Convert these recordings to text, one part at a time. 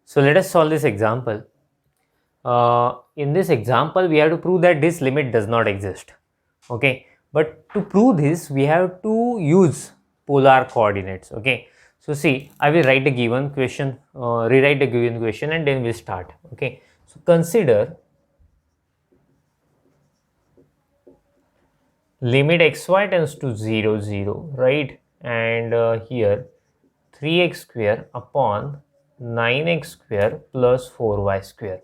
So let us solve this example. In this example, we have to prove that this limit does not exist. Okay, but to prove this, we have to use polar coordinates. Okay, so see, I will write the given question, rewrite the given question, and then we'll start. Okay, so consider limit xy tends to 0, 0, right? And here 3x square upon 9x square plus 4y square.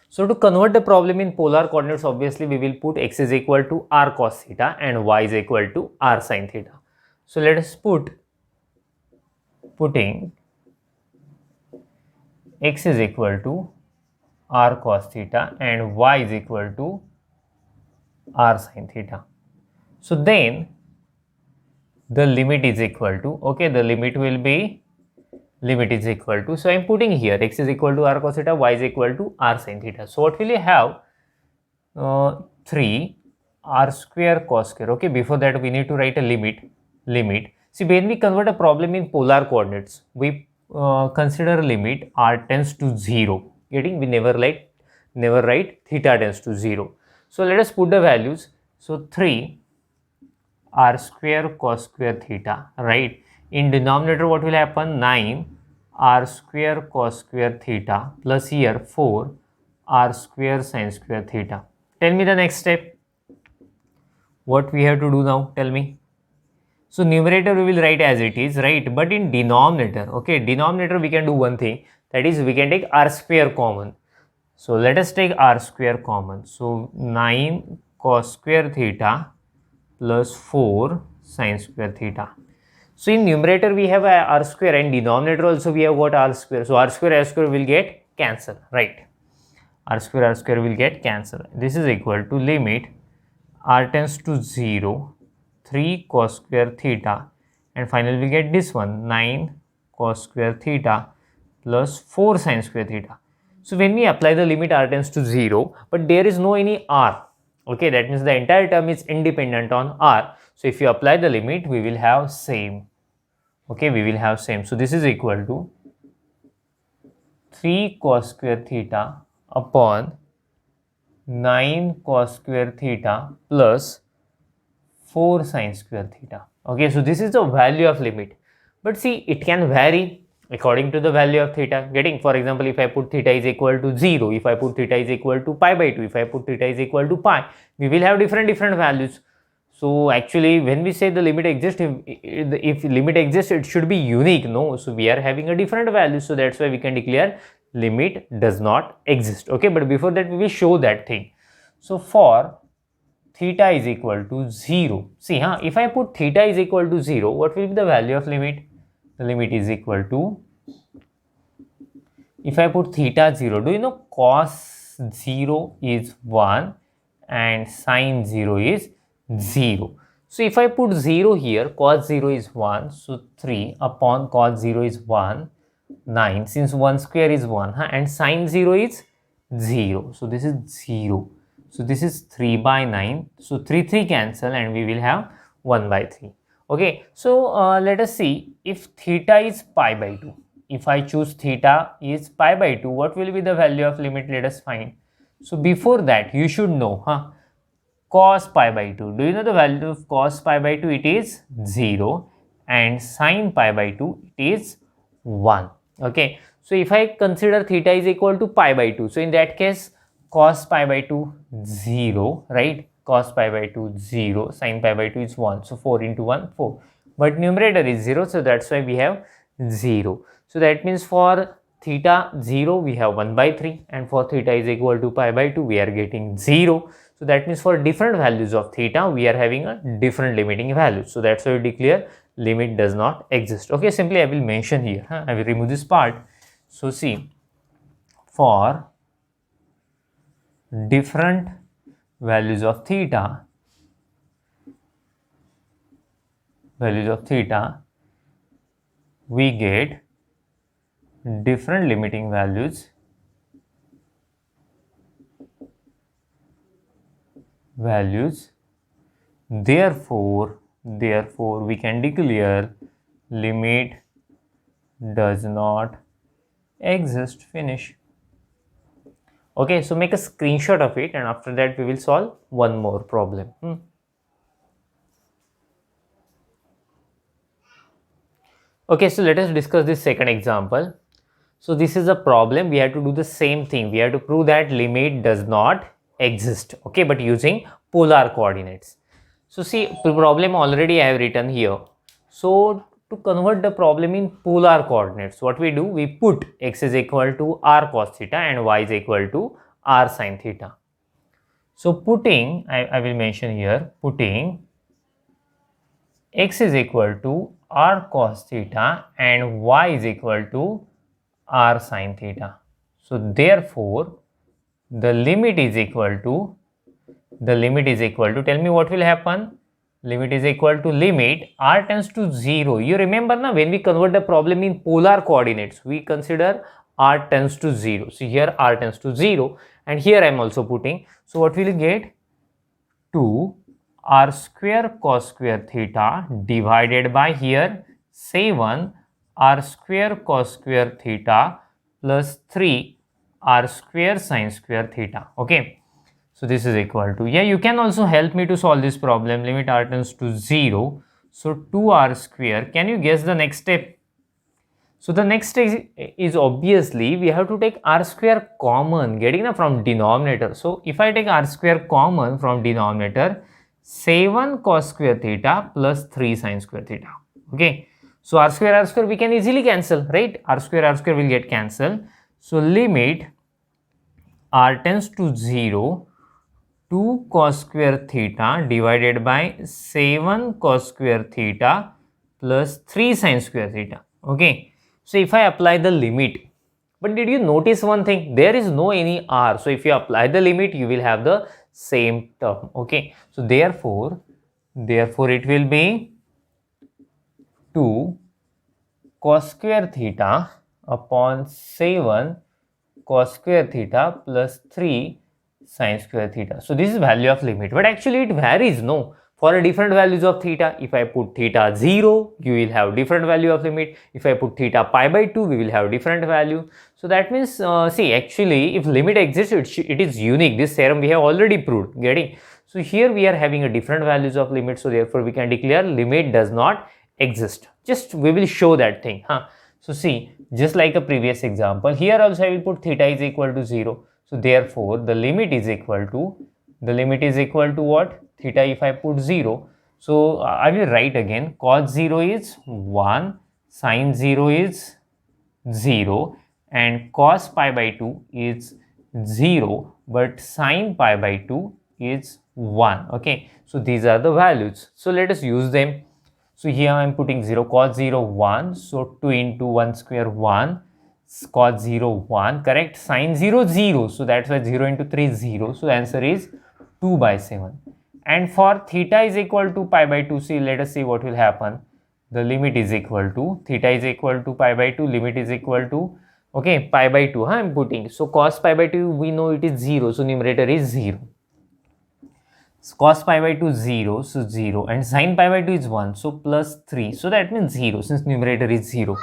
So to convert the problem in polar coordinates, obviously we will put x is equal to r cos theta and y is equal to r sin theta. So let us putting x is equal to r cos theta and y is equal to r sin theta. So then the limit is equal to, okay, the limit will be limit is equal to, so I am putting here x is equal to r cos theta, y is equal to r sin theta. So what will you have? 3 r square cos square. Okay, before that we need to write a limit. See, when we convert a problem in polar coordinates, we consider limit r tends to 0. Getting? We never write theta tends to 0. So let us put the values. So 3 r square cos square theta, right? In denominator what will happen? 9 r square cos square theta plus here 4 r square sin square theta. Tell me the next step. What we have to do now? Tell me. So numerator we will write as it is, right? But in denominator, okay, denominator we can do one thing, that is we can take r square common. So let us take r square common. So 9 cos square theta plus 4 sin square theta. So in numerator we have r square and denominator also we have got r square. So r square will get cancelled, right? R square will get cancelled. This is equal to limit r tends to 0, 3 cos square theta, and finally we get this one 9 cos square theta plus 4 sin square theta. So when we apply the limit r tends to 0, but there is no any r, okay, that means the entire term is independent on r. So if you apply the limit, we will have same. Okay, we will have same. So this is equal to 3 cos square theta upon 9 cos square theta plus 4 sin square theta. Okay, so this is the value of limit. But see, it can vary according to the value of theta. Getting? For example, if I put theta is equal to 0, if I put theta is equal to pi by 2, if I put theta is equal to pi, we will have different values. So actually when we say the limit exists, if limit exists, it should be unique, no? So we are having a different value, so that's why we can declare limit does not exist. Okay, but before that we will show that thing. So for theta is equal to 0, see, if I put theta is equal to 0, what will be the value of limit? The limit is equal to, if I put theta 0, do you know cos 0 is 1 and sin 0 is 0. So if I put 0 here, cos 0 is 1, so 3 upon cos 0 is 1, 9, since 1 square is 1, and sin 0 is 0. So this is 0. So this is 3 by 9. So 3 cancel and we will have 1 by 3. Okay, so let us see if theta is pi by 2. If I choose theta is pi by 2, what will be the value of limit? Let us find. So before that, you should know, cos pi by 2. Do you know the value of cos pi by 2? It is 0, and sin pi by 2, it is 1. Okay, so if I consider theta is equal to pi by 2, so in that case cos pi by 2 0, right? Cos pi by 2 0, sin pi by 2 is 1, so 4 into 1 4, but numerator is 0, so that's why we have 0. So that means for theta 0 we have 1 by 3, and for theta is equal to pi by 2 we are getting 0. So that means for different values of theta we are having a different limiting value. So that's why we declare limit does not exist. Okay, simply I will mention here, I will remove this part. So see, for different values of theta, we get different limiting values, therefore we can declare limit does not exist. Finish. Okay, so make a screenshot of it, and after that we will solve one more problem. Okay, so let us discuss this second example. So this is a problem. We have to do the same thing. We have to prove that limit does not exist. Okay, but using polar coordinates. So see, the problem already I have written here. So to convert the problem in polar coordinates, what we do? We put x is equal to r cos theta and y is equal to r sin theta. So putting, I will mention here, putting x is equal to r cos theta and y is equal to r sin theta. So therefore, the limit is equal to, tell me what will happen. Limit is equal to limit r tends to 0. You remember now, when we convert the problem in polar coordinates, we consider r tends to 0. So here r tends to 0, and here I am also putting. So what will you get? 2 r square cos square theta divided by here 7 r square cos square theta plus 3 r square sin square theta. Okay, so this is equal to, you can also help me to solve this problem. Limit r tends to 0. So 2r square. Can you guess the next step? So the next step is obviously we have to take r square common, getting from denominator. So if I take r square common from denominator, 7 cos square theta plus 3 sin square theta. Okay, so r square we can easily cancel, right? R square will get cancelled. So limit r tends to 0, 2 cos square theta divided by 7 cos square theta plus 3 sin square theta. Okay, so if I apply the limit, but did you notice one thing? There is no any r. So if you apply the limit, you will have the same term. Okay, so therefore it will be 2 cos square theta upon 7 cos square theta plus 3 sin square theta. So this is value of limit, but actually it varies, no? For different values of theta, if I put theta 0, you will have different value of limit. If I put theta pi by 2, we will have different value. So that means, see, actually, if limit exists, it is unique. This theorem we have already proved, getting? So here we are having a different values of limit. So therefore, we can declare limit does not exist. Just we will show that thing. So see, just like a previous example, here also I will put theta is equal to 0. So therefore, the limit is equal to what? Theta if I put 0. So I will write again, cos 0 is 1, sin 0 is 0, and cos pi by 2 is 0, but sin pi by 2 is 1. Okay, so these are the values. So let us use them. So here I am putting 0, cos 0 1, so 2 into 1 square 1, cos 0 1, correct? Sin 0 0, so that's why 0 into 3 is 0, so the answer is 2 by 7. And for theta is equal to pi by 2, see, let us see what will happen. The limit is equal to, theta is equal to pi by 2, limit is equal to, okay, pi by 2, I am putting. So cos pi by 2, we know it is 0, so numerator is 0. So cos pi by 2 is 0, so 0, and sin pi by 2 is 1, so plus 3, so that means 0, since numerator is 0.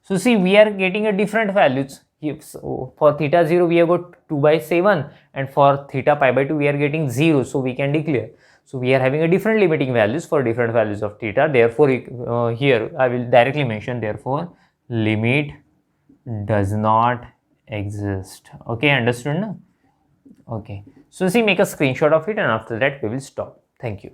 So see, we are getting a different values. So for theta 0, we have got 2 by 7, and for theta pi by 2, we are getting 0, so we can declare. So we are having a different limiting values for different values of theta. Therefore, here I will directly mention, therefore, limit does not exist. Okay, understood now? Okay. So see, make a screenshot of it, and after that we will stop. Thank you.